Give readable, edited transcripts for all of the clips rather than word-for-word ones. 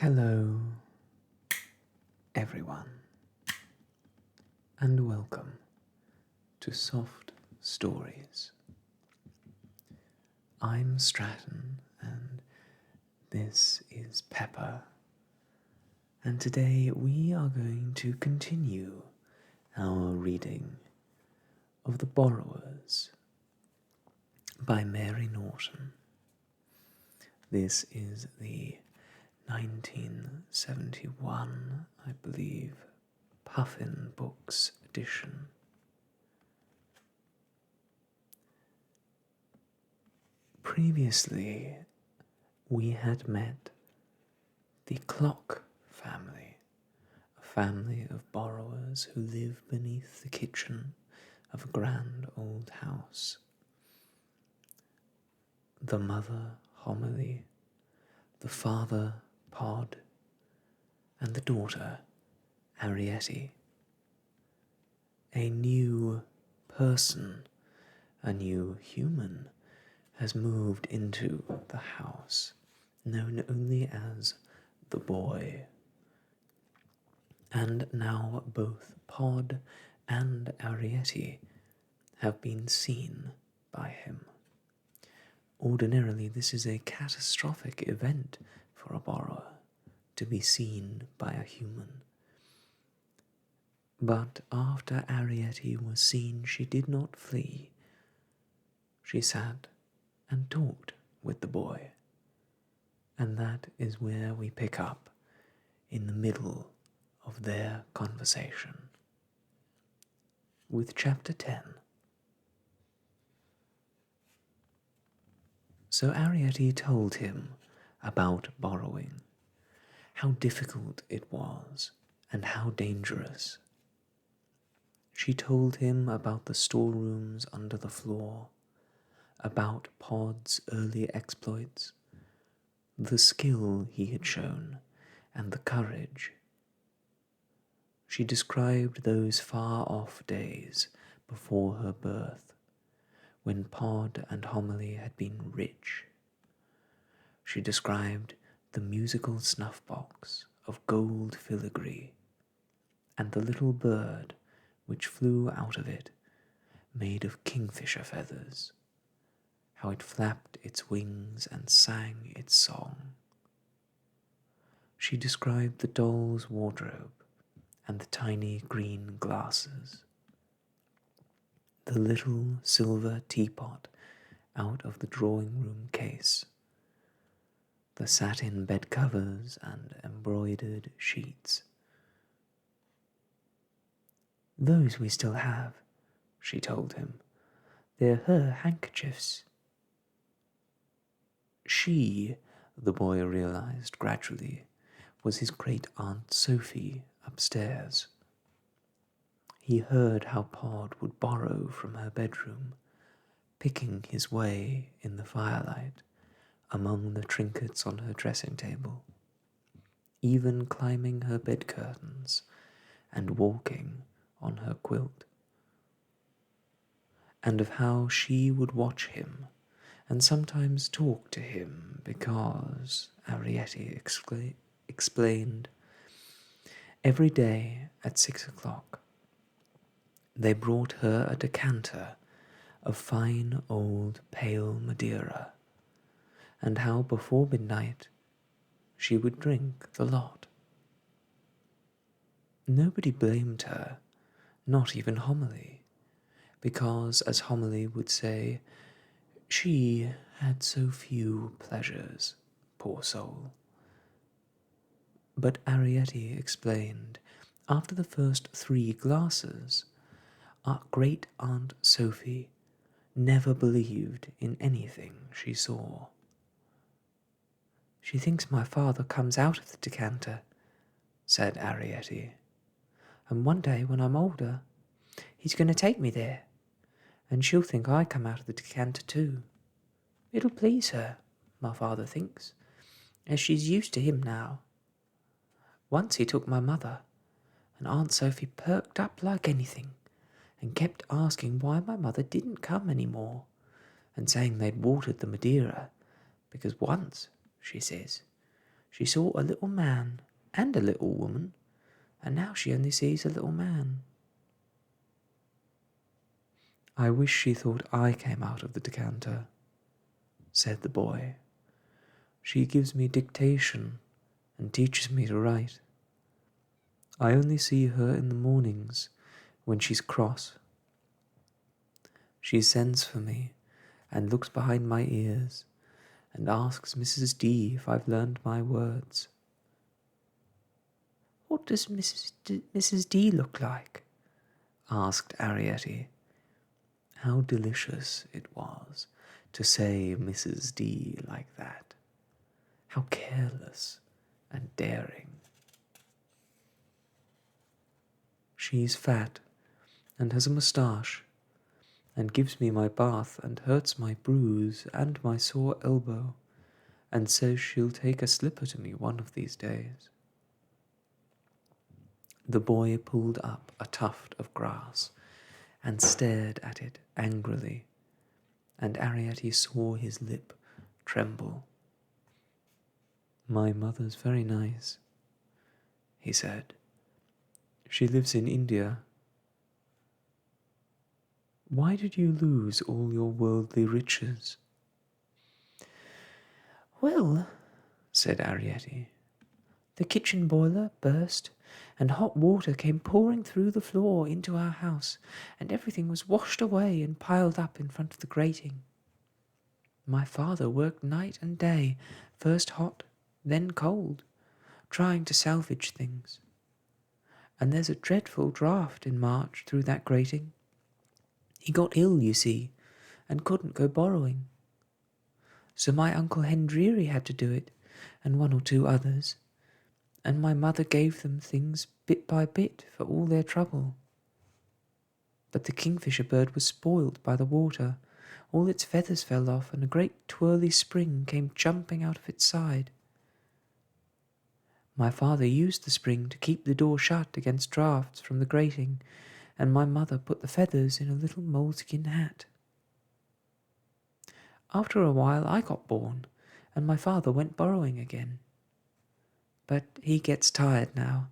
Hello, everyone, and welcome to Soft Stories. I'm Stratton, and this is Pepper, and today we are going to continue our reading of The Borrowers by Mary Norton. This is the 1971, I believe, Puffin Books edition. Previously, we had met the Clock family, a family of borrowers who live beneath the kitchen of a grand old house. The mother, Homily, the father, Pod, and the daughter, Arriety. A new person, a new human, has moved into the house, known only as the boy. And now both Pod and Arriety have been seen by him. Ordinarily, this is a catastrophic event for a borrower, to be seen by a human. But after Arriety was seen, she did not flee. She sat and talked with the boy. And that is where we pick up, in the middle of their conversation, with Chapter 10. So Arriety told him about borrowing, how difficult it was, and how dangerous. She told him about the storerooms under the floor, about Pod's early exploits, the skill he had shown, and the courage. She described those far-off days before her birth, when Pod and Homily had been rich. She described the musical snuff-box of gold filigree, and the little bird which flew out of it, made of kingfisher feathers, how it flapped its wings and sang its song. She described the doll's wardrobe and the tiny green glasses, the little silver teapot out of the drawing-room case, the satin bed covers and embroidered sheets. "Those we still have," she told him. "They're her handkerchiefs." She, the boy realized gradually, was his great-aunt Sophie upstairs. He heard how Pod would borrow from her bedroom, picking his way in the firelight among the trinkets on her dressing table, even climbing her bed curtains and walking on her quilt, and of how she would watch him and sometimes talk to him because, Arriety explained, every day at 6 o'clock they brought her a decanter of fine old pale Madeira, and how before midnight she would drink the lot. Nobody blamed her, not even Homily, because, as Homily would say, she had so few pleasures, poor soul. But Arriety explained, after the first 3 glasses, our great-aunt Sophie never believed in anything she saw. "She thinks my father comes out of the decanter," said Arriety, "and one day when I'm older, he's going to take me there, and she'll think I come out of the decanter too. It'll please her, my father thinks, as she's used to him now. Once he took my mother, and Aunt Sophie perked up like anything, and kept asking why my mother didn't come any more, and saying they'd watered the Madeira, because once, she says, She saw a little man and a little woman, and now she only sees a little man. I wish she thought I came out of the decanter, said the boy. She gives me dictation and teaches me to write. I only see her in the mornings when she's cross. She sends for me and looks behind my ears and asks Mrs. D if I've learned my words. What does Mrs. D look like? Asked Arriety. How delicious it was to say Mrs. D like that. How careless and daring. She's fat and has a moustache and gives me my bath and hurts my bruise and my sore elbow and says she'll take a slipper to me one of these days. The boy pulled up a tuft of grass and stared at it angrily, and Arriety saw his lip tremble. My mother's very nice, he said. She lives in India. Why did you lose all your worldly riches? Well, said Arriety, the kitchen boiler burst, and hot water came pouring through the floor into our house, and everything was washed away and piled up in front of the grating. My father worked night and day, first hot, then cold, trying to salvage things. And there's a dreadful draught in March through that grating. He got ill, you see, and couldn't go borrowing. So my Uncle Hendreary had to do it, and one or two others, and my mother gave them things bit by bit for all their trouble. But the kingfisher bird was spoiled by the water. All its feathers fell off, and a great twirly spring came jumping out of its side. My father used the spring to keep the door shut against draughts from the grating, and my mother put the feathers in a little moleskin hat. After a while I got born, and my father went borrowing again. But he gets tired now,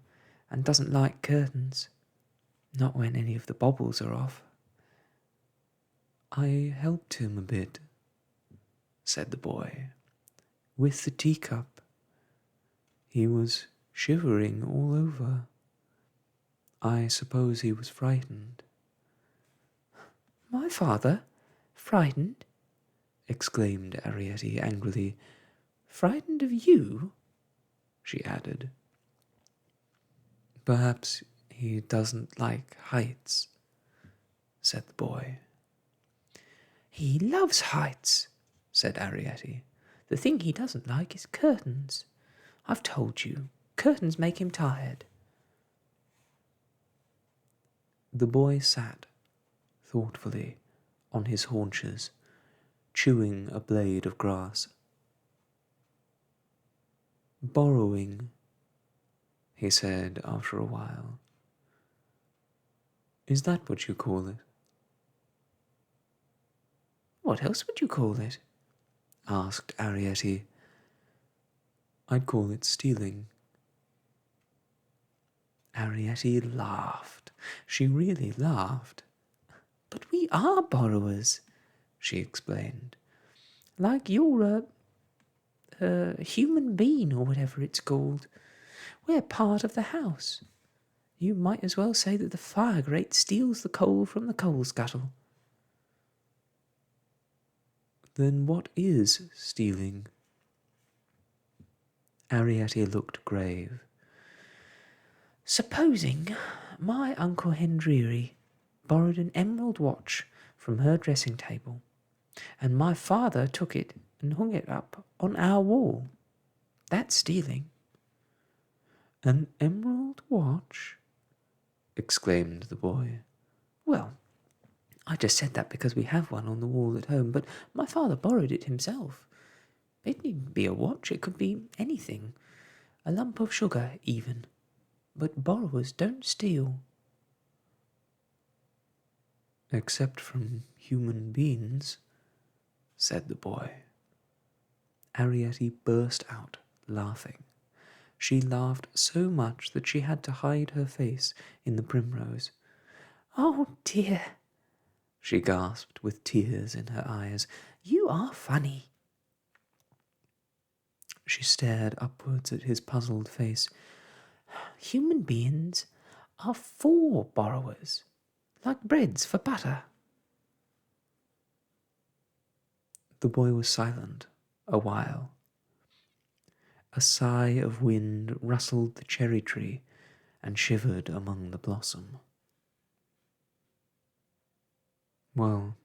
and doesn't like curtains, not when any of the baubles are off. I helped him a bit, said the boy, with the teacup. He was shivering all over. I suppose he was frightened. My father? Frightened? Exclaimed Arriety angrily. Frightened of you? She added. Perhaps he doesn't like heights, said the boy. He loves heights, said Arriety. The thing he doesn't like is curtains. I've told you, curtains make him tired. The boy sat thoughtfully on his haunches, chewing a blade of grass. Borrowing, he said after a while. Is that what you call it? What else would you call it? Asked Arriety. I'd call it stealing. Arriety laughed. She really laughed. But we are borrowers, she explained. Like you're a human being or whatever it's called. We're part of the house. You might as well say that the fire grate steals the coal from the coal scuttle. Then what is stealing? Arriety looked grave. Supposing my Uncle Hendreary borrowed an emerald watch from her dressing table, and my father took it and hung it up on our wall. That's stealing. An emerald watch? Exclaimed the boy. Well, I just said that because we have one on the wall at home, but my father borrowed it himself. It needn't be a watch, it could be anything. A lump of sugar, even. But borrowers don't steal. Except from human beings, said the boy. Arriety burst out laughing. She laughed so much that she had to hide her face in the primrose. "Oh dear," she gasped with tears in her eyes. "You are funny." She stared upwards at his puzzled face. "Human beings are for borrowers, like breads for butter." The boy was silent a while. A sigh of wind rustled the cherry tree and shivered among the blossom. "Well,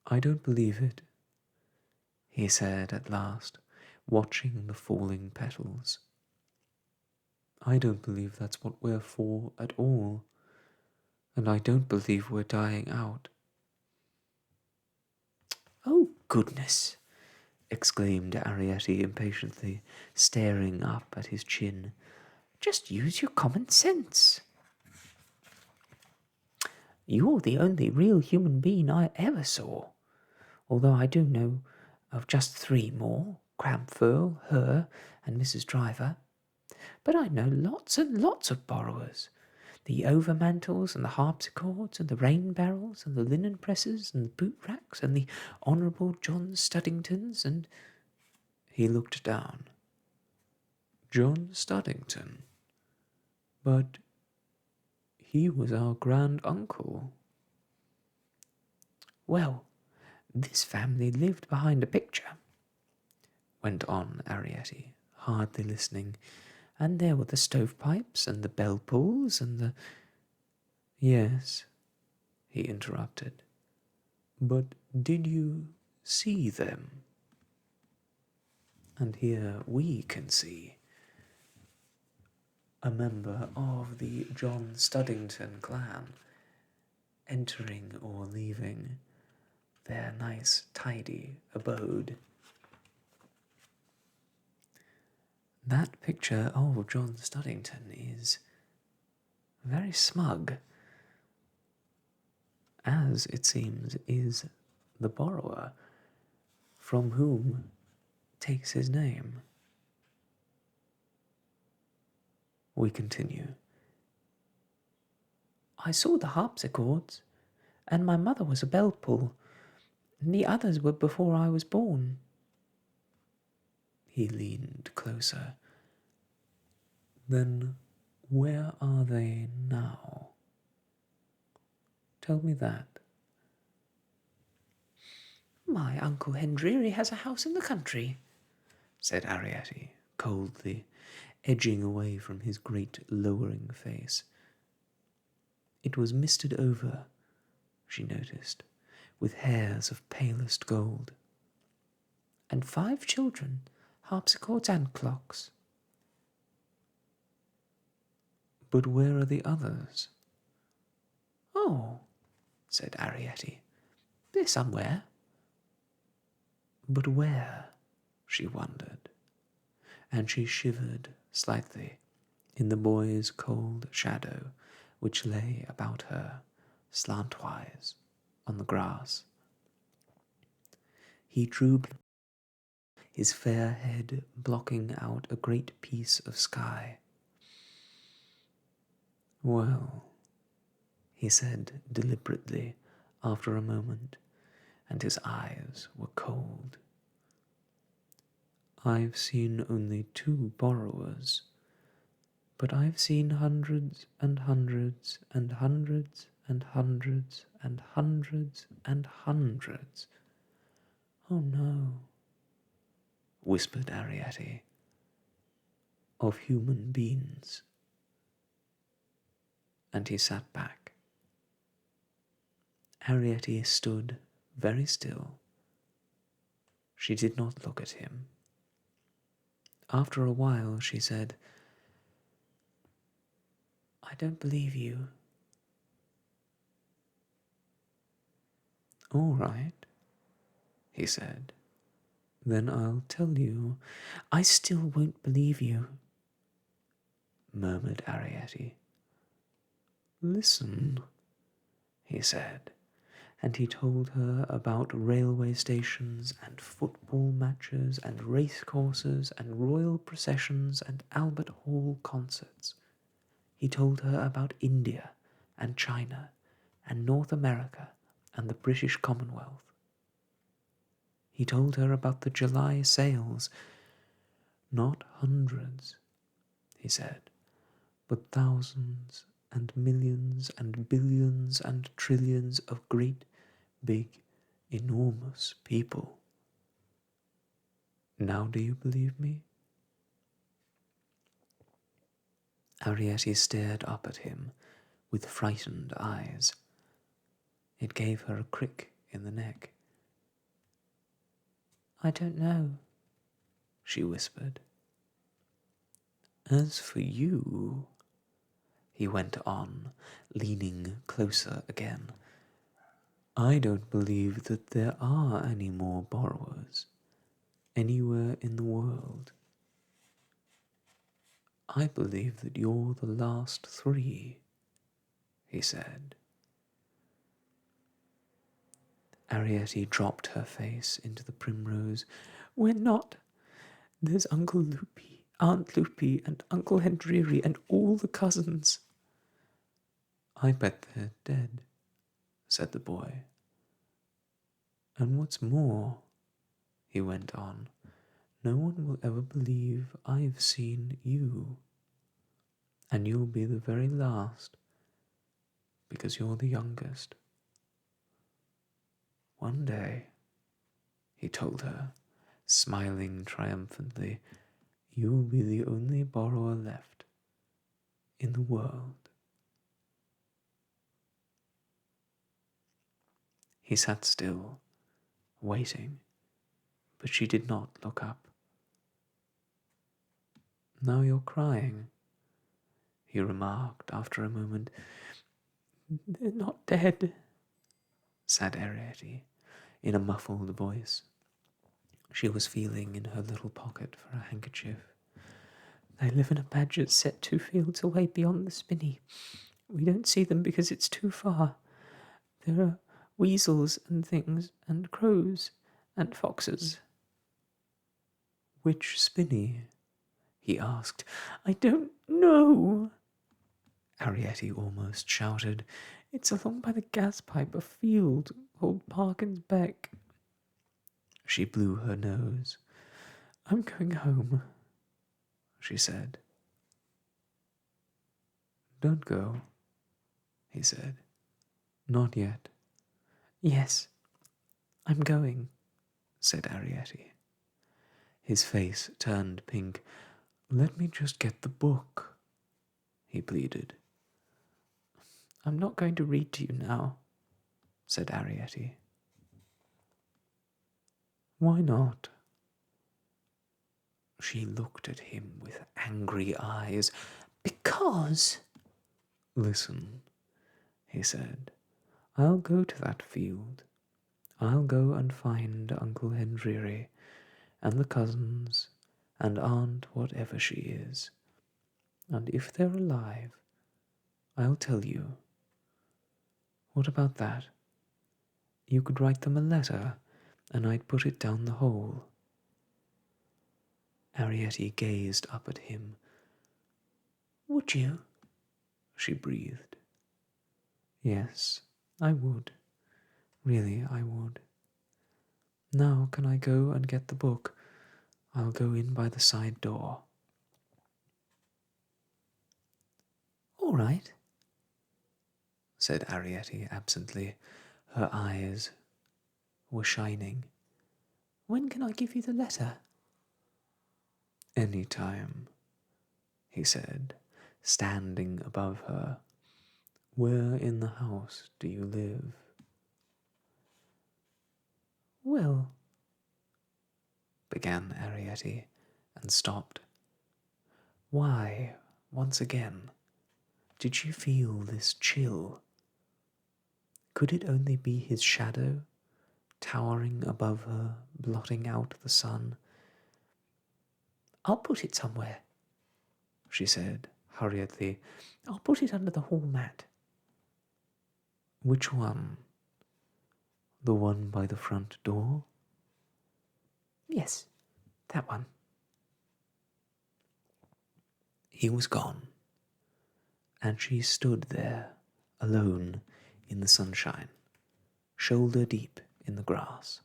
I don't believe it," he said at last, watching the falling petals. "I don't believe that's what we're for at all, and I don't believe we're dying out." "Oh, goodness!" exclaimed Arriety impatiently, staring up at his chin. "Just use your common sense." "You're the only real human being I ever saw, although I do know of just 3 more, Crampfurl, her, and Mrs. Driver. But I know lots and lots of borrowers. The overmantels and the harpsichords and the rain barrels and the linen presses and the boot racks and the Honourable John Studdingtons and—" He looked down. John Studdington? But he was our grand-uncle. "Well, this family lived behind a picture," went on Arriety, hardly listening, "and there were the stovepipes and the bell-pulls and the—" "Yes," he interrupted, "but did you see them?" And here we can see a member of the John Studdington clan entering or leaving their nice, tidy abode. That picture of John Studdington is very smug, as it seems is the borrower from whom takes his name. We continue. "I saw the harpsichords, and my mother was a bell-pull, and the others were before I was born." He leaned closer. "Then where are they now? Tell me that." "My Uncle Henry has a house in the country," said Arriety, coldly, edging away from his great lowering face. It was misted over, she noticed, with hairs of palest gold. "And 5 children, harpsichords and clocks." "But where are the others?" "Oh," said Arriety, "they're somewhere." But where? She wondered, and she shivered slightly in the boy's cold shadow which lay about her, slantwise, on the grass. He drew his fair head blocking out a great piece of sky. "Well," he said deliberately after a moment, and his eyes were cold, "I've seen only 2 borrowers, but I've seen hundreds and hundreds and hundreds and hundreds and hundreds and hundreds." "Oh no," whispered Arriety, "of human beings." And he sat back. Arriety stood very still. She did not look at him. After a while she said, "I don't believe you." "All right," he said. "Then I'll tell you." "I still won't believe you," murmured Arriety. "Listen," he said, and he told her about railway stations and football matches and race courses and royal processions and Albert Hall concerts. He told her about India and China and North America and the British Commonwealth. He told her about the July sales, not hundreds, he said, but thousands and millions and billions and trillions of great, big, enormous people. Now do you believe me? Arriety stared up at him with frightened eyes. It gave her a crick in the neck. I don't know, she whispered. As for you, he went on, leaning closer again, I don't believe that there are any more borrowers anywhere in the world. I believe that you're the last three, he said. Arriety dropped her face into the primrose. We're not. There's Uncle Loopy, Aunt Loopy, and Uncle Hendreary, and all the cousins. I bet they're dead, said the boy. And what's more, he went on, no one will ever believe I've seen you. And you'll be the very last, because you're the youngest. One day, he told her, smiling triumphantly, you'll be the only borrower left in the world. He sat still, waiting, but she did not look up. Now you're crying, he remarked after a moment. They're not dead, said Arriety, in a muffled voice. She was feeling in her little pocket for a handkerchief. They live in a badger set 2 fields away beyond the spinney. We don't see them because it's too far. There are weasels and things, and crows, and foxes. Which spinney? He asked. I don't know, Arriety almost shouted. It's along by the gas pipe, a field, old Parkin's Beck. She blew her nose. I'm going home, she said. Don't go, he said. Not yet. Yes, I'm going, said Arriety. His face turned pink. Let me just get the book, he pleaded. I'm not going to read to you now, said Arriety. Why not? She looked at him with angry eyes. Because... Listen, he said. I'll go to that field. I'll go and find Uncle Hendreary and the cousins and Aunt whatever she is. And if they're alive, I'll tell you. What about that? You could write them a letter, and I'd put it down the hole. Arriety gazed up at him. Would you? She breathed. Yes, I would. Really, I would. Now can I go and get the book? I'll go in by the side door. All right, said Arriety absently. Her eyes were shining. When can I give you the letter? Any time, he said, standing above her. Where in the house do you live? Well, began Arriety, and stopped. Why, once again, did she feel this chill? Could it only be his shadow, towering above her, blotting out the sun? I'll put it somewhere, she said hurriedly. I'll put it under the hall mat. Which one? The one by the front door? Yes, that one. He was gone, and she stood there, alone in the sunshine, shoulder deep in the grass.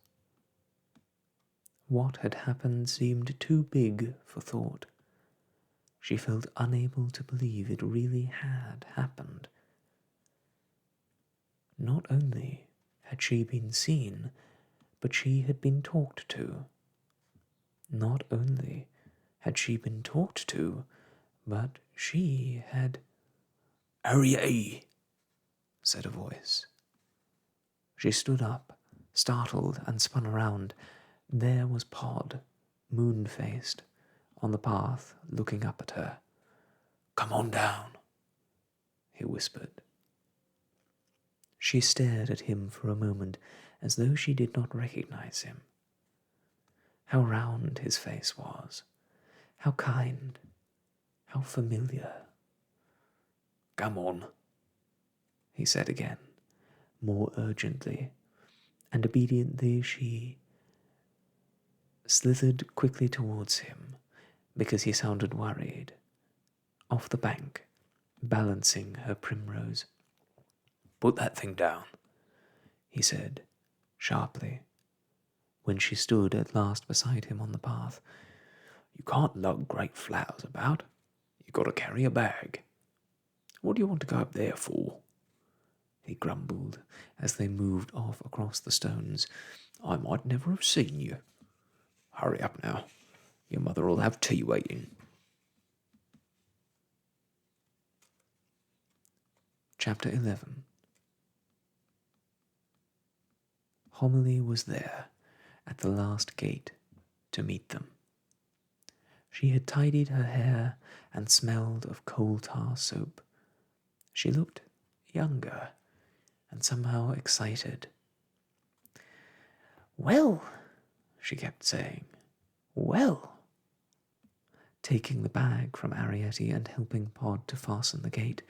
What had happened seemed too big for thought. She felt unable to believe it really had happened. Not only had she been seen, but she had been talked to. Not only had she been talked to, but she had... "Arriety," said a voice. She stood up, startled, and spun around. There was Pod, moon-faced, on the path, looking up at her. "Come on down," he whispered. She stared at him for a moment, as though she did not recognize him. How round his face was, how kind, how familiar. "Come on," he said again, more urgently, and obediently she slithered quickly towards him, because he sounded worried, off the bank, balancing her primrose. "Put that thing down," he said, sharply, when she stood at last beside him on the path. "You can't lug great flowers about. You got to carry a bag. What do you want to go up there for?" he grumbled, as they moved off across the stones. "I might never have seen you. Hurry up now. Your mother'll have tea waiting." Chapter 11. Homily was there, at the last gate, to meet them. She had tidied her hair and smelled of coal tar soap. She looked younger and somehow excited. "Well," she kept saying, "well," taking the bag from Arriety and helping Pod to fasten the gate.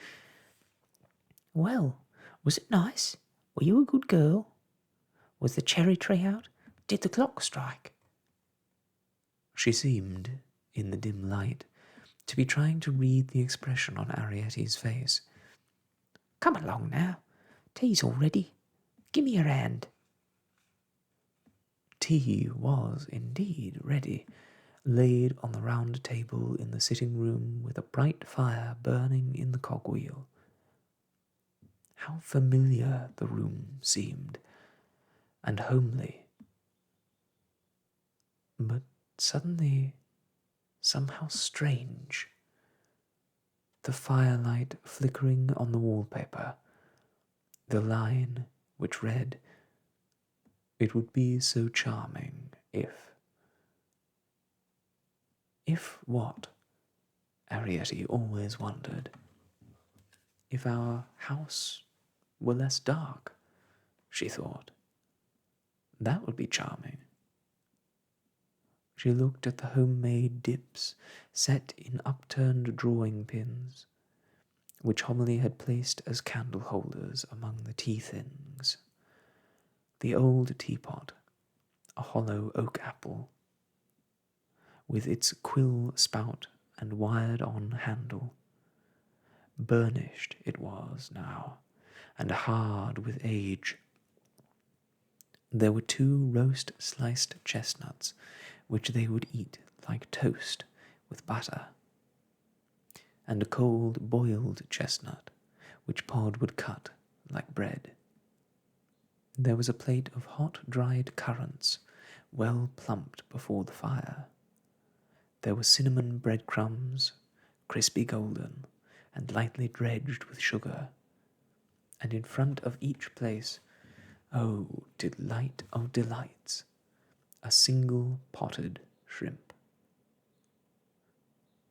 "Well, was it nice? Were you a good girl? Was the cherry tree out? Did the clock strike?" She seemed, in the dim light, to be trying to read the expression on Arrietty's face. "Come along now. Tea's all ready. Give me your hand." Tea was indeed ready, laid on the round table in the sitting-room with a bright fire burning in the cogwheel. How familiar the room seemed, and homely. But suddenly, somehow strange. The firelight flickering on the wallpaper, the line which read, "It would be so charming if..." If what? Arriety always wondered. If our house were less dark, she thought. That would be charming. She looked at the homemade dips set in upturned drawing pins, which Homily had placed as candle holders among the tea things. The old teapot, a hollow oak apple, with its quill spout and wired-on handle. Burnished it was now, and hard with age. There were 2 roast sliced chestnuts, which they would eat like toast with butter, and a cold boiled chestnut, which Pod would cut like bread. There was a plate of hot dried currants, well plumped before the fire. There were cinnamon breadcrumbs, crispy golden, and lightly dredged with sugar. And in front of each place, oh, delight of delights, a single potted shrimp.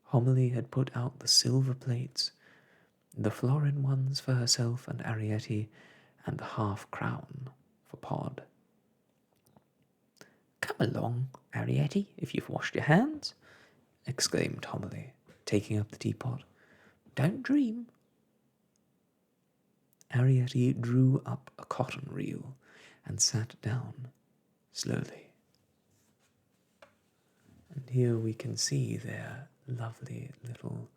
Homily had put out the silver plates, the florin ones for herself and Arriety, and the half-crown for Pod. "Come along, Arriety, if you've washed your hands," exclaimed Homily, taking up the teapot. "Don't dream." Arriety drew up a cotton reel and sat down slowly. And here we can see their lovely little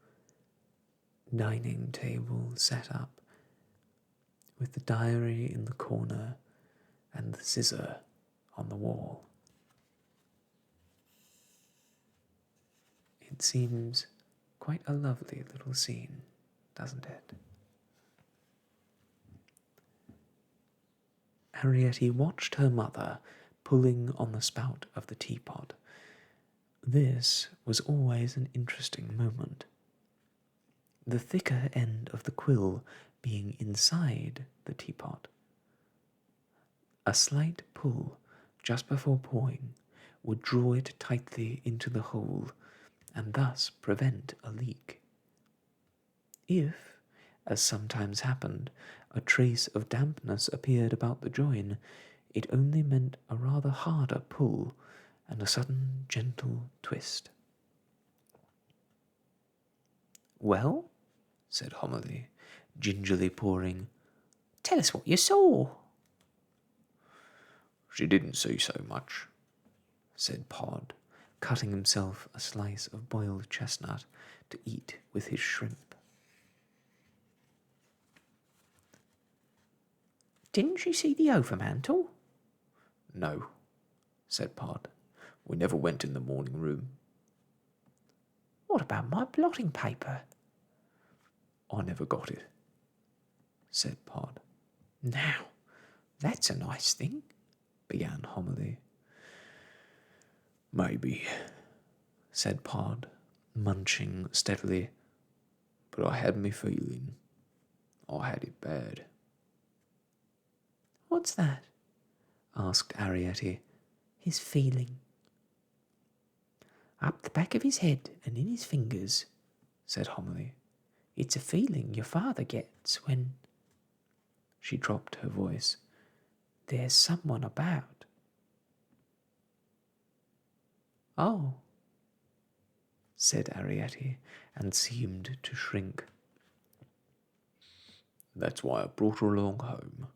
dining table set up with the diary in the corner and the scissor on the wall. It seems quite a lovely little scene, doesn't it? Arriety watched her mother pulling on the spout of the teapot. This was always an interesting moment. The thicker end of the quill being inside the teapot. A slight pull just before pouring would draw it tightly into the hole and thus prevent a leak. If, as sometimes happened, a trace of dampness appeared about the join, it only meant a rather harder pull and a sudden gentle twist. "Well," said Homily, gingerly pouring, Tell us what you saw. "She didn't see so much," said Pod, cutting himself a slice of boiled chestnut to eat with his shrimp. Didn't she see the overmantel? "No," said Pod. "We never went in the morning room." What about my blotting paper? "I never got it," said Pod. Now, that's a nice thing, began Homily. "Maybe," said Pod, munching steadily. "But I had me feeling. I had it bad." What's that? asked Arriety. His feeling. Up the back of his head and in his fingers, said Homily. It's a feeling your father gets when... She dropped her voice. There's someone about. "Oh," said Arriety, and seemed to shrink. "That's why I brought her along home,"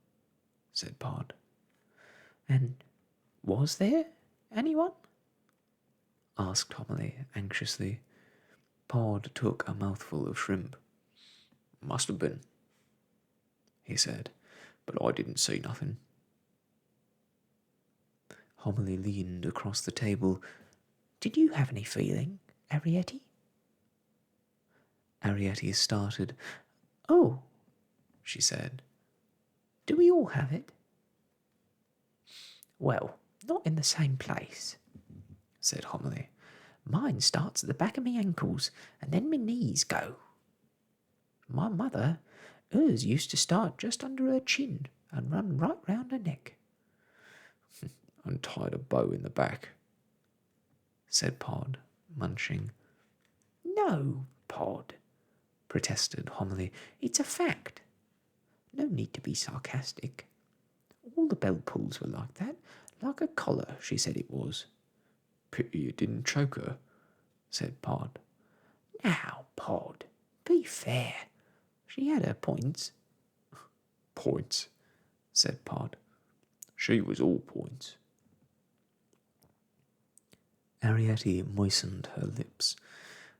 said Pod. And was there anyone? asked Homily anxiously. Pod took a mouthful of shrimp. "Must have been," he said, "but I didn't see nothing." Homily leaned across the table. Did you have any feeling, Arriety? Arriety started. Oh, she said. Do we all have it? Well, not in the same place, said Homily. Mine starts at the back of my ankles, and then my knees go. My mother, hers used to start just under her chin and run right round her neck. "And tied a bow in the back," said Pod, munching. No, Pod, protested Homily. It's a fact. No need to be sarcastic. All the bell pulls were like that, like a collar, she said it was. "Pity you didn't choke her," said Pod. Now, Pod, be fair. She had her points. "Points," said Pod. "She was all points." Arriety moistened her lips.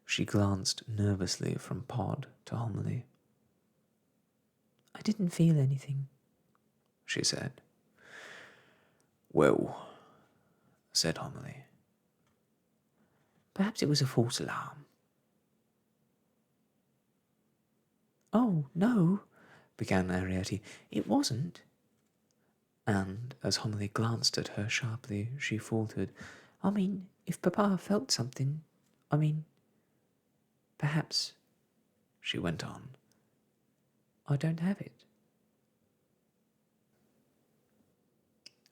She glanced nervously from Pod to Homily. I didn't feel anything, she said. "Well," said Homily. Perhaps it was a false alarm. Oh, no, began Arriety. It wasn't. And as Homily glanced at her sharply, she faltered. I mean, if Papa felt something, perhaps, she went on. I don't have it.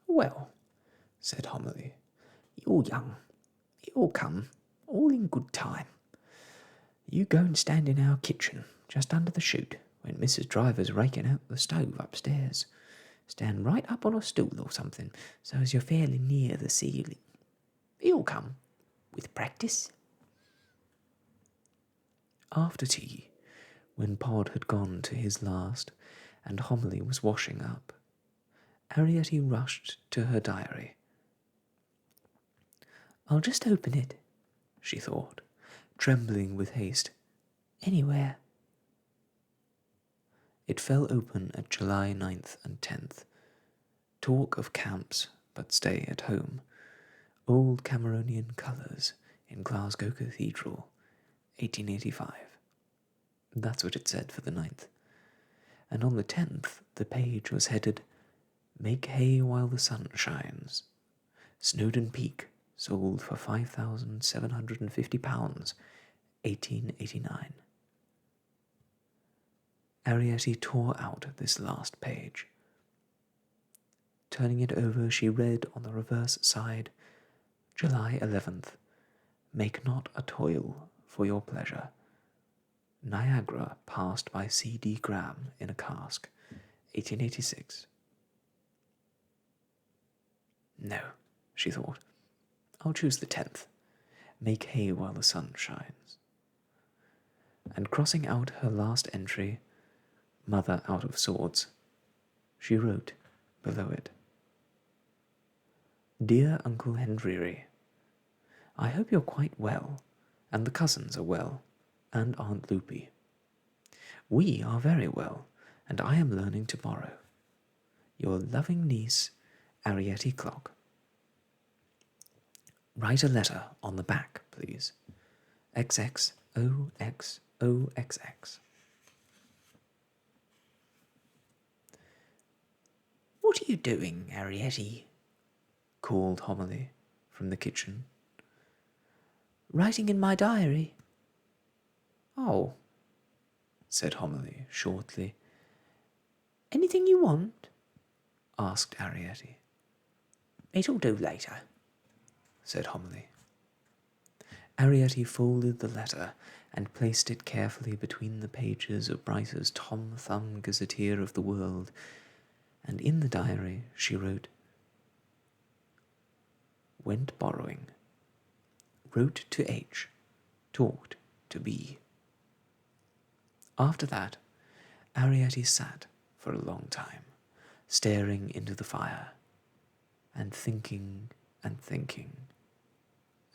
Well, said Homily, you're young. It'll come, all in good time. You go and stand in our kitchen, just under the chute, when Mrs. Driver's raking out the stove upstairs. Stand right up on a stool or something, so as you're fairly near the ceiling. It'll come, with practice. After tea, when Pod had gone to his last, and Homily was washing up, Arriety rushed to her diary. I'll just open it, she thought, trembling with haste. Anywhere. It fell open at July 9th and 10th. Talk of camps, but stay at home. Old Cameronian colours in Glasgow Cathedral, 1885. That's what it said for the 9th. And on the 10th, the page was headed, Make hay while the sun shines. Snowdon Peak sold for £5,750, 1889. Arriety tore out this last page. Turning it over, she read on the reverse side, July 11th, Make not a toil for your pleasure. Niagara passed by C.D. Graham in a cask, 1886. No, she thought, I'll choose the 10th. Make hay while the sun shines. And crossing out her last entry, Mother out of sorts, she wrote below it, Dear Uncle Henry, I hope you're quite well, and the cousins are well, and Aunt Loopy. We are very well, and I am learning tomorrow. Your loving niece, Arriety Clock. Write a letter on the back, please. XXOXOXX. What are you doing, Arriety? Called Homily from the kitchen. Writing in my diary. Oh, said Homily shortly. Anything you want? Asked Arriety. It'll do later, said Homily. Arriety folded the letter and placed it carefully between the pages of Bryce's Tom Thumb Gazetteer of the World, and in the diary she wrote, Went borrowing. Wrote to H. Talked to B. After that, Arriety sat for a long time, staring into the fire, and thinking and thinking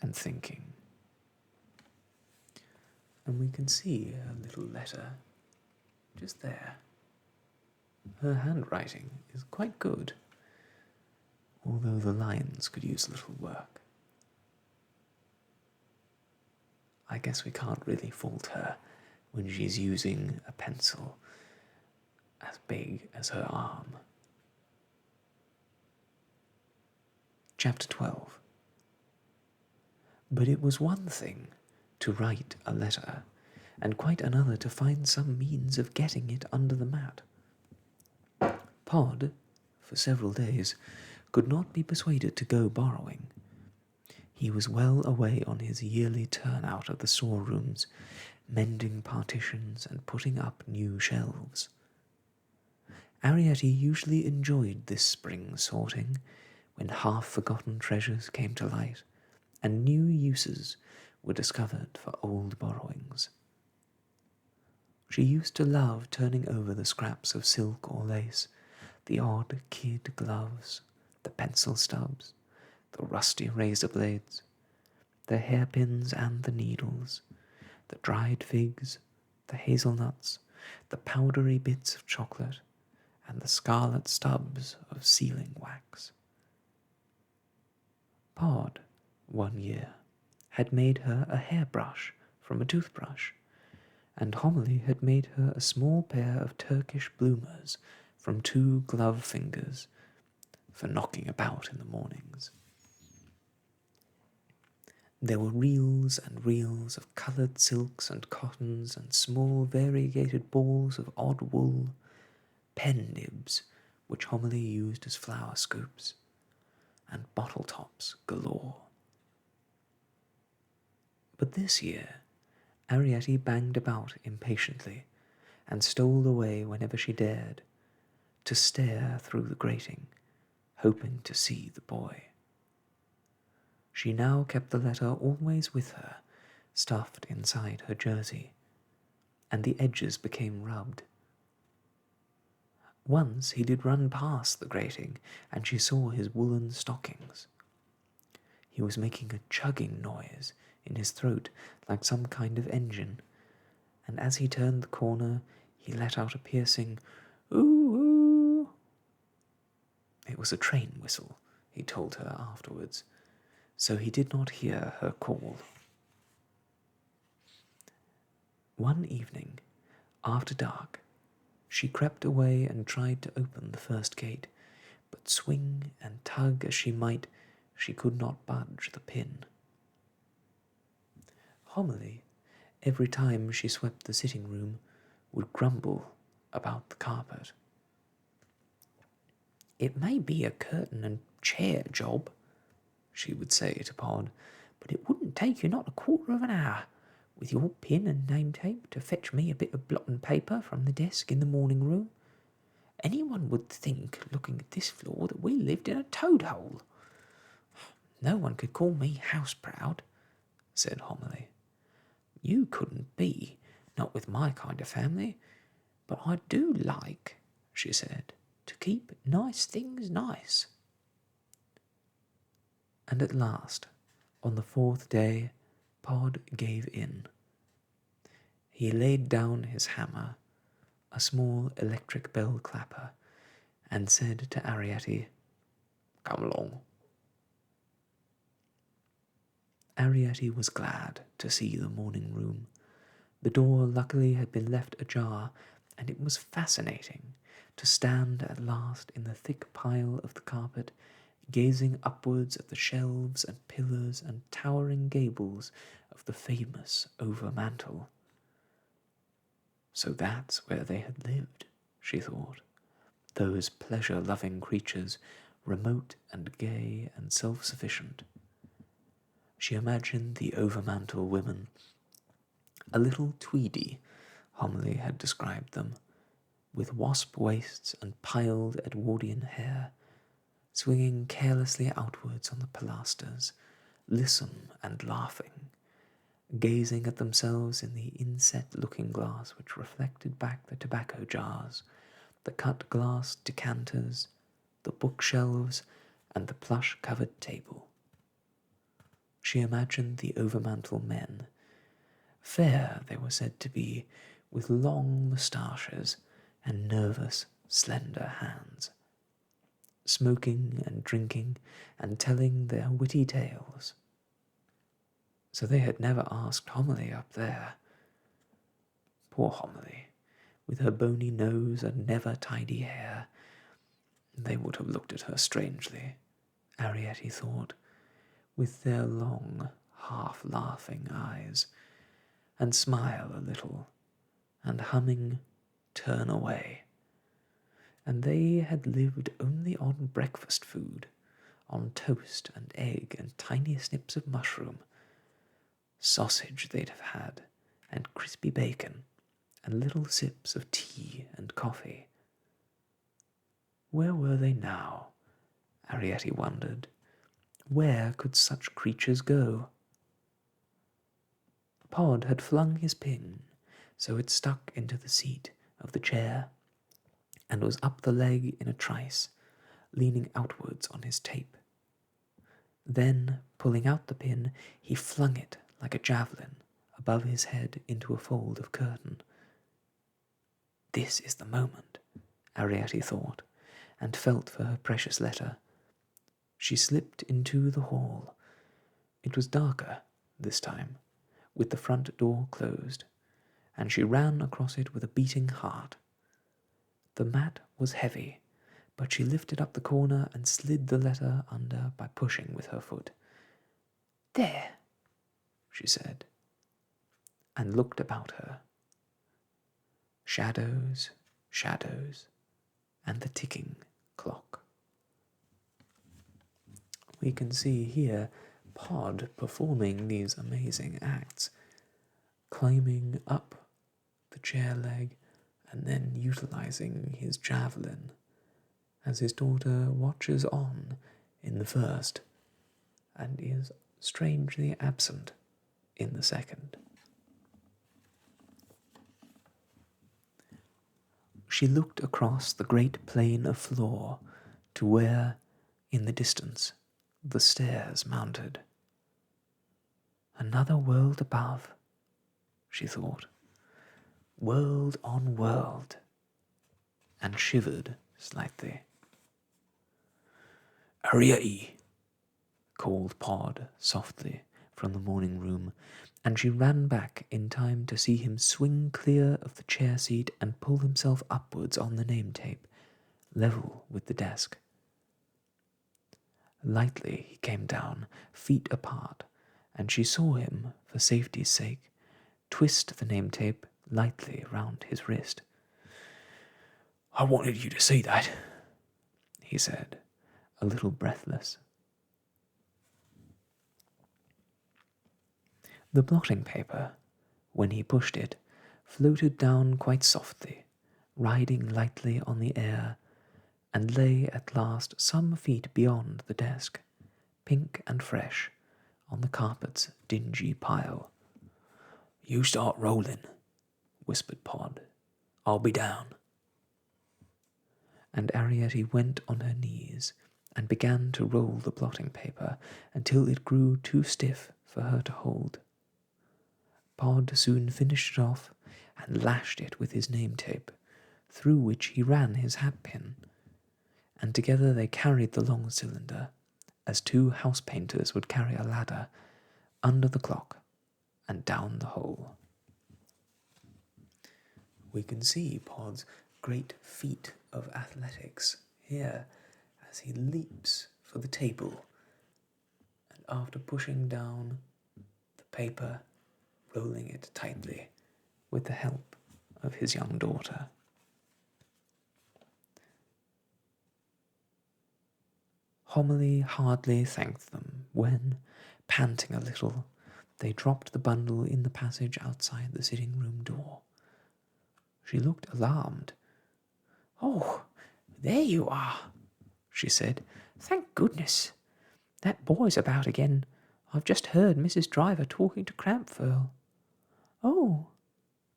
and thinking. And we can see her little letter just there. Her handwriting is quite good, although the lines could use a little work. I guess we can't really fault her when she's using a pencil as big as her arm. Chapter 12. But it was one thing to write a letter, and quite another to find some means of getting it under the mat. Pod, for several days, could not be persuaded to go borrowing. He was well away on his yearly turn out of the storerooms, mending partitions and putting up new shelves. Arriety usually enjoyed this spring sorting, when half-forgotten treasures came to light, and new uses were discovered for old borrowings. She used to love turning over the scraps of silk or lace, the odd kid gloves, the pencil stubs, the rusty razor blades, the hairpins and the needles, the dried figs, the hazelnuts, the powdery bits of chocolate, and the scarlet stubs of sealing wax. Pod, one year, had made her a hairbrush from a toothbrush, and Homily had made her a small pair of Turkish bloomers from 2 glove fingers for knocking about in the mornings. There were reels and reels of coloured silks and cottons and small variegated balls of odd wool, pen nibs, which Homily used as flower scoops, and bottle tops galore. But this year, Arriety banged about impatiently, and stole away whenever she dared, to stare through the grating, hoping to see the boy. She now kept the letter always with her, stuffed inside her jersey, and the edges became rubbed. Once he did run past the grating, and she saw his woolen stockings. He was making a chugging noise in his throat like some kind of engine, and as he turned the corner, he let out a piercing "ooh, ooh." It was a train whistle, he told her afterwards, so he did not hear her call. One evening, after dark, she crept away and tried to open the first gate, but swing and tug as she might, she could not budge the pin. Homily, every time she swept the sitting room, would grumble about the carpet. "It may be a curtain and chair job," she would say to Pod, "but it wouldn't take you not a quarter of an hour, with your pin and name tape, to fetch me a bit of blotting paper from the desk in the morning room. Anyone would think, looking at this floor, that we lived in a toad hole." "No one could call me house proud," said Homily. "You couldn't be, not with my kind of family, but I do like," she said, "to keep nice things nice." And at last, on the fourth day, Pod gave in. He laid down his hammer, a small electric bell clapper, and said to Arriety, "Come along." Arriety was glad to see the morning room. The door luckily had been left ajar, and it was fascinating to stand at last in the thick pile of the carpet, gazing upwards at the shelves and pillars and towering gables of the famous overmantel. So that's where they had lived, she thought, those pleasure-loving creatures, remote and gay and self-sufficient. She imagined the overmantel women, a little tweedy, Homily had described them, with wasp waists and piled Edwardian hair, swinging carelessly outwards on the pilasters, lissom and laughing, gazing at themselves in the inset looking-glass which reflected back the tobacco jars, the cut-glass decanters, the bookshelves, and the plush-covered table. She imagined the overmantel men, fair they were said to be, with long moustaches and nervous, slender hands, smoking and drinking and telling their witty tales. So they had never asked Homily up there. Poor Homily, with her bony nose and never tidy hair. They would have looked at her strangely, Arriety thought, with their long, half-laughing eyes, and smile a little, and humming, "Turn away." And they had lived only on breakfast food, on toast and egg and tiny snips of mushroom. Sausage they'd have had, and crispy bacon, and little sips of tea and coffee. Where were they now? Arriety wondered. Where could such creatures go? Pod had flung his pin, so it stuck into the seat of the chair, and was up the leg in a trice, leaning outwards on his tape. Then, pulling out the pin, he flung it like a javelin above his head into a fold of curtain. This is the moment, Arriety thought, and felt for her precious letter. She slipped into the hall. It was darker this time, with the front door closed, and she ran across it with a beating heart. The mat was heavy, but she lifted up the corner and slid the letter under by pushing with her foot. "There," she said, and looked about her. Shadows, shadows, and the ticking clock. We can see here Pod performing these amazing acts, climbing up the chair leg and then utilizing his javelin, as his daughter watches on in the first and is strangely absent in the second. She looked across the great plain of floor to where, in the distance, the stairs mounted. Another world above, she thought, world on world, and shivered slightly. "Arriety," called Pod softly from the morning room, and she ran back in time to see him swing clear of the chair seat and pull himself upwards on the name tape, level with the desk. Lightly he came down, feet apart, and she saw him, for safety's sake, twist the name tape lightly round his wrist. "I wanted you to see that," he said, a little breathless. The blotting paper, when he pushed it, floated down quite softly, riding lightly on the air, and lay at last some feet beyond the desk, pink and fresh, on the carpet's dingy pile. "You start rolling," whispered Pod. "I'll be down." And Arriety went on her knees and began to roll the blotting paper until it grew too stiff for her to hold. Pod soon finished it off and lashed it with his name tape, through which he ran his hat pin, and together they carried the long cylinder, as two house painters would carry a ladder, under the clock and down the hole. We can see Pod's great feat of athletics here as he leaps for the table, and after pushing down the paper, rolling it tightly with the help of his young daughter. Homily hardly thanked them when, panting a little, they dropped the bundle in the passage outside the sitting-room door. She looked alarmed. "Oh, there you are," she said. "Thank goodness. That boy's about again. I've just heard Mrs. Driver talking to Crampfurl." "Oh,"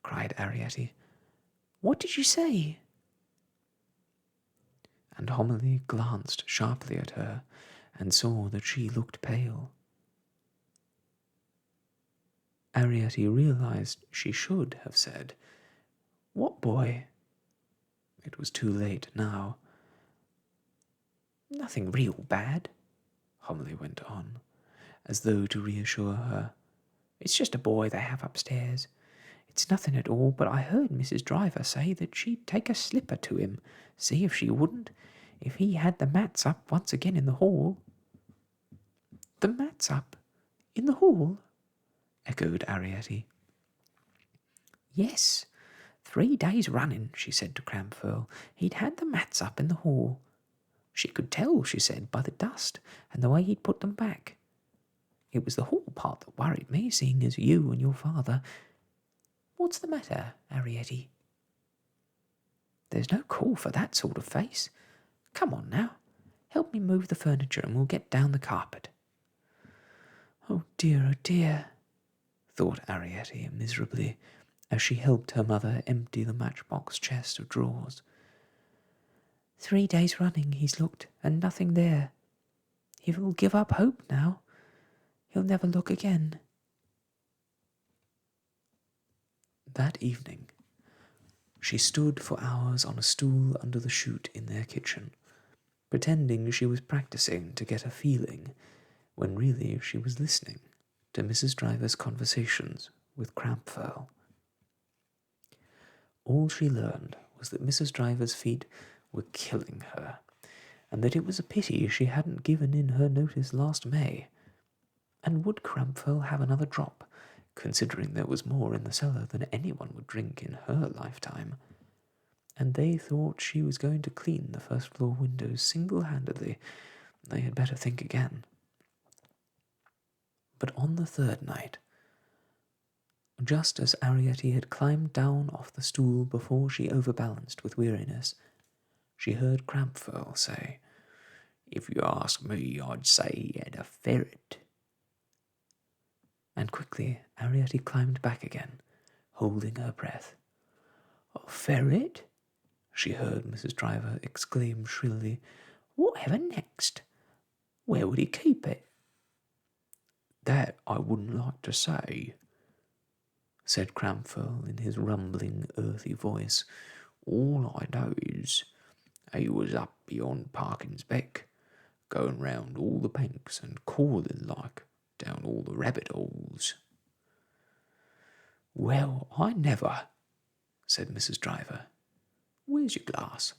cried Arriety. "What did you say?" And Homily glanced sharply at her and saw that she looked pale. Arriety realized she should have said, "What boy?" It was too late now. "Nothing real bad," Homily went on, as though to reassure her. "It's just a boy they have upstairs. It's nothing at all, but I heard Mrs. Driver say that she'd take a slipper to him, see if she wouldn't, if he had the mats up once again in the hall." "The mats up? In the hall?" echoed Arriety. "Yes, 3 days running," she said to Crampfurl, "he'd had the mats up in the hall. She could tell, she said, by the dust and the way he'd put them back. It was the hall part that worried me, seeing as you and your father—" "What's the matter, Arriety?" "There's no call for that sort of face. Come on now, help me move the furniture and we'll get down the carpet." Oh dear, thought Arriety miserably, as she helped her mother empty the matchbox chest of drawers. 3 days running he's looked, and nothing there. He will give up hope now. He'll never look again. That evening, she stood for hours on a stool under the chute in their kitchen, pretending she was practicing to get a feeling, when really she was listening to Mrs. Driver's conversations with Crampfurl. All she learned was that Mrs. Driver's feet were killing her, and that it was a pity she hadn't given in her notice last May. And would Crampfurl have another drop, considering there was more in the cellar than anyone would drink in her lifetime? And they thought she was going to clean the first-floor windows single-handedly. They had better think again. But on the third night, just as Arriety had climbed down off the stool before she overbalanced with weariness, she heard Crampfurl say, "If you ask me, I'd say he had a ferret." And quickly Arriety climbed back again, holding her breath. "A ferret?" she heard Mrs. Driver exclaim shrilly. Whatever next? Where would he keep it? That I wouldn't like to say, said Cramfurl in his rumbling, earthy voice. All I know is he was up beyond Parkin's Beck, going round all the banks and calling like down all the rabbit holes. Well, I never, said Mrs. Driver. Where's your glass?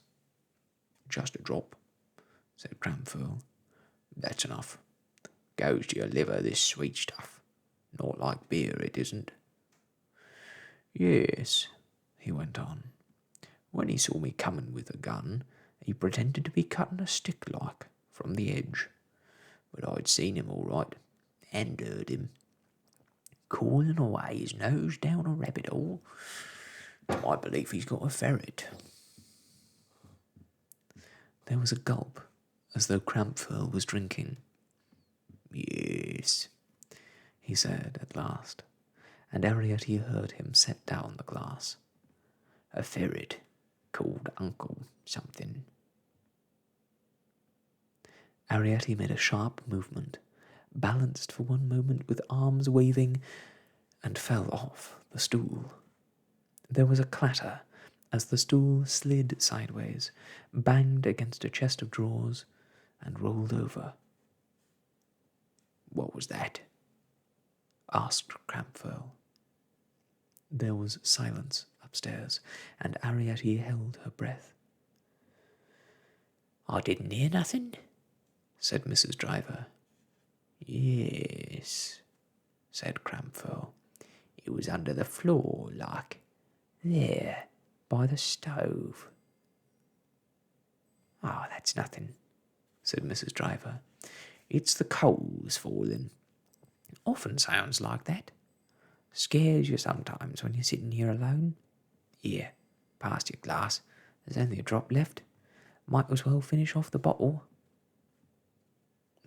Just a drop, said Cramfurl. That's enough. Goes to your liver, this sweet stuff. Not like beer, it isn't. Yes, he went on. When he saw me coming with a gun, he pretended to be cutting a stick like from the edge. But I'd seen him all right, and heard him, calling away his nose down a rabbit hole. I believe he's got a ferret. There was a gulp, as though Cramfurl was drinking. Yes, he said at last, and Arriety heard him set down the glass. A ferret called Uncle something. Arriety made a sharp movement, balanced for one moment with arms waving, and fell off the stool. There was a clatter as the stool slid sideways, banged against a chest of drawers, and rolled over. What was that? asked Cramfurl. There was silence upstairs, and Arriety held her breath. I didn't hear nothing, said Mrs. Driver. Yes, said Cramfurl. It was under the floor, like. There, by the stove. Oh, that's nothing, said Mrs. Driver. It's the coals falling. Often sounds like that. Scares you sometimes when you're sitting here alone. Here, pass your glass. There's only a drop left. Might as well finish off the bottle.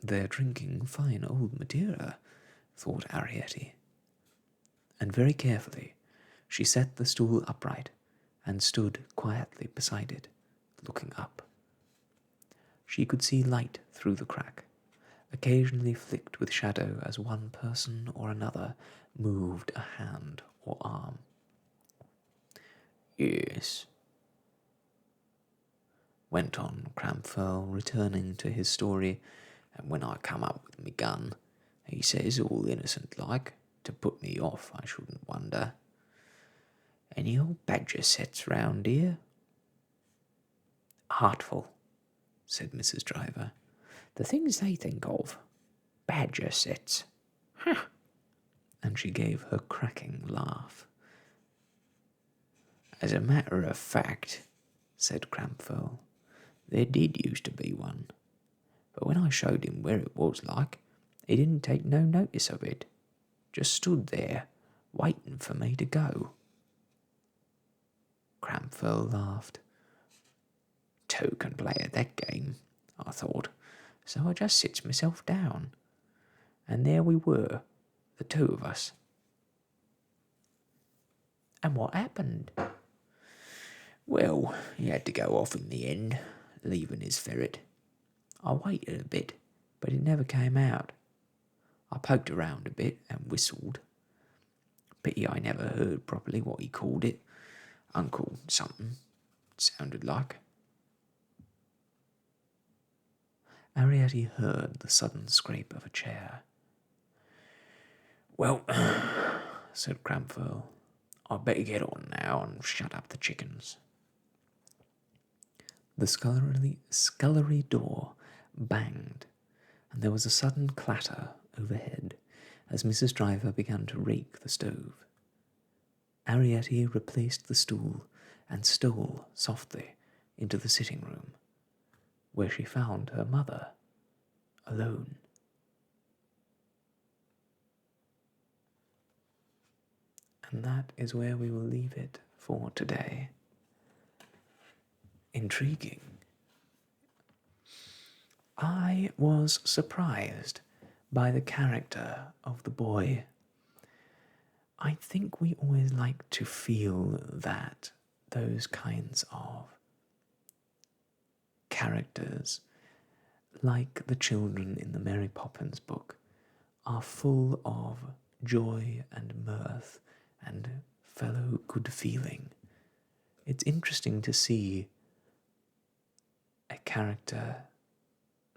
They're drinking fine old Madeira, thought Arriety. And very carefully she set the stool upright and stood quietly beside it, looking up. She could see light through the crack, occasionally flicked with shadow as one person or another moved a hand or arm. Yes, went on Cramfurl, returning to his story, and when I come up with me gun, he says, all innocent like, to put me off, I shouldn't wonder. Any old badger sets round here? Artful, said Mrs. Driver. The things they think of. Badger sets. Ha! And she gave her cracking laugh. As a matter of fact, said Cramfurl, there did used to be one. But when I showed him where it was like, he didn't take no notice of it. Just stood there, waiting for me to go. Cramfurl laughed. Two can play at that game, I thought, so I just sits myself down. And there we were, the two of us. And what happened? Well, he had to go off in the end, leaving his ferret. I waited a bit, but it never came out. I poked around a bit and whistled. Pity I never heard properly what he called it. Uncle something, it sounded like. Arriety heard the sudden scrape of a chair. Well, said Cramfurl, I'd better get on now and shut up the chickens. The scullery door banged, and there was a sudden clatter overhead as Mrs. Driver began to rake the stove. Arriety replaced the stool and stole softly into the sitting room, where she found her mother alone. And that is where we will leave it for today. Intriguing. I was surprised by the character of the boy. I think we always like to feel that those kinds of characters, like the children in the Mary Poppins book, are full of joy and mirth and fellow good feeling. It's interesting to see a character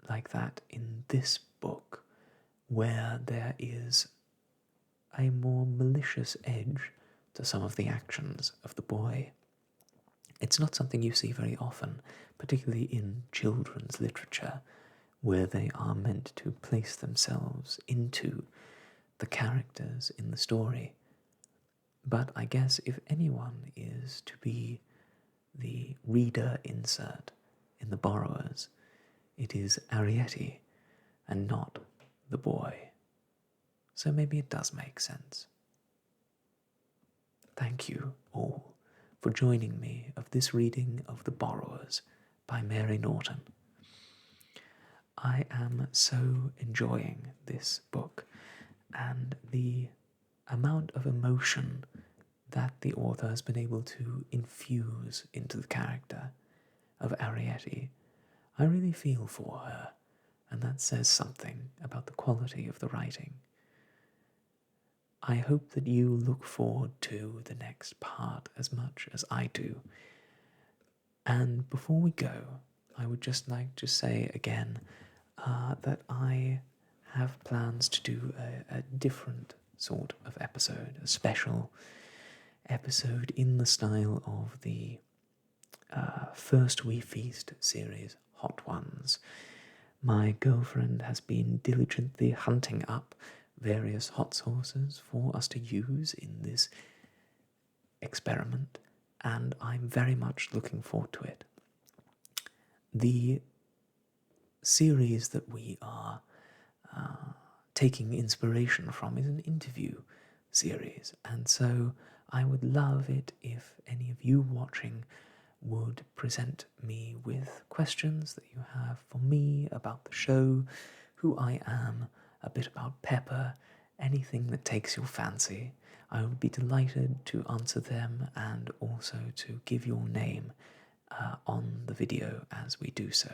like that in this book, where there is a more malicious edge to some of the actions of the boy. It's not something you see very often, particularly in children's literature, where they are meant to place themselves into the characters in the story. But I guess if anyone is to be the reader insert in The Borrowers, it is Arriety and not the boy. So maybe it does make sense. Thank you all for joining me of this reading of The Borrowers by Mary Norton. I am so enjoying this book, and the amount of emotion that the author has been able to infuse into the character of Arriety. I really feel for her, and that says something about the quality of the writing. I hope that you look forward to the next part as much as I do. And before we go, I would just like to say again that I have plans to do a different sort of episode, a special episode in the style of the First We Feast series, Hot Ones. My girlfriend has been diligently hunting up various hot sauces for us to use in this experiment, and I'm very much looking forward to it. The series that we are taking inspiration from is an interview series, and so I would love it if any of you watching would present me with questions that you have for me about the show, who I am, a bit about Pepper, anything that takes your fancy. I would be delighted to answer them and also to give your name on the video as we do so.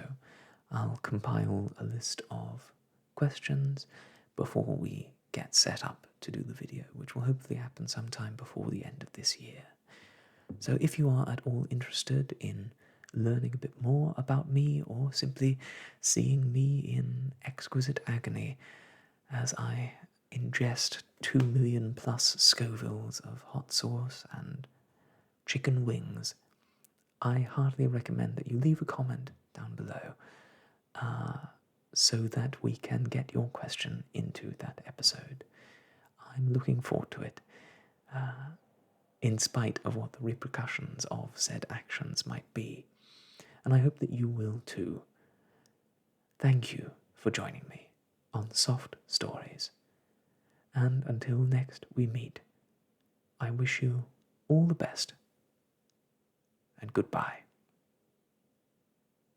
I'll compile a list of questions before we get set up to do the video, which will hopefully happen sometime before the end of this year. So if you are at all interested in learning a bit more about me, or simply seeing me in exquisite agony as I ingest 2 million plus Scovilles of hot sauce and chicken wings, I heartily recommend that you leave a comment down below so that we can get your question into that episode. I'm looking forward to it, in spite of what the repercussions of said actions might be. And I hope that you will too. Thank you for joining me on Soft Stories. And until next we meet, I wish you all the best and goodbye.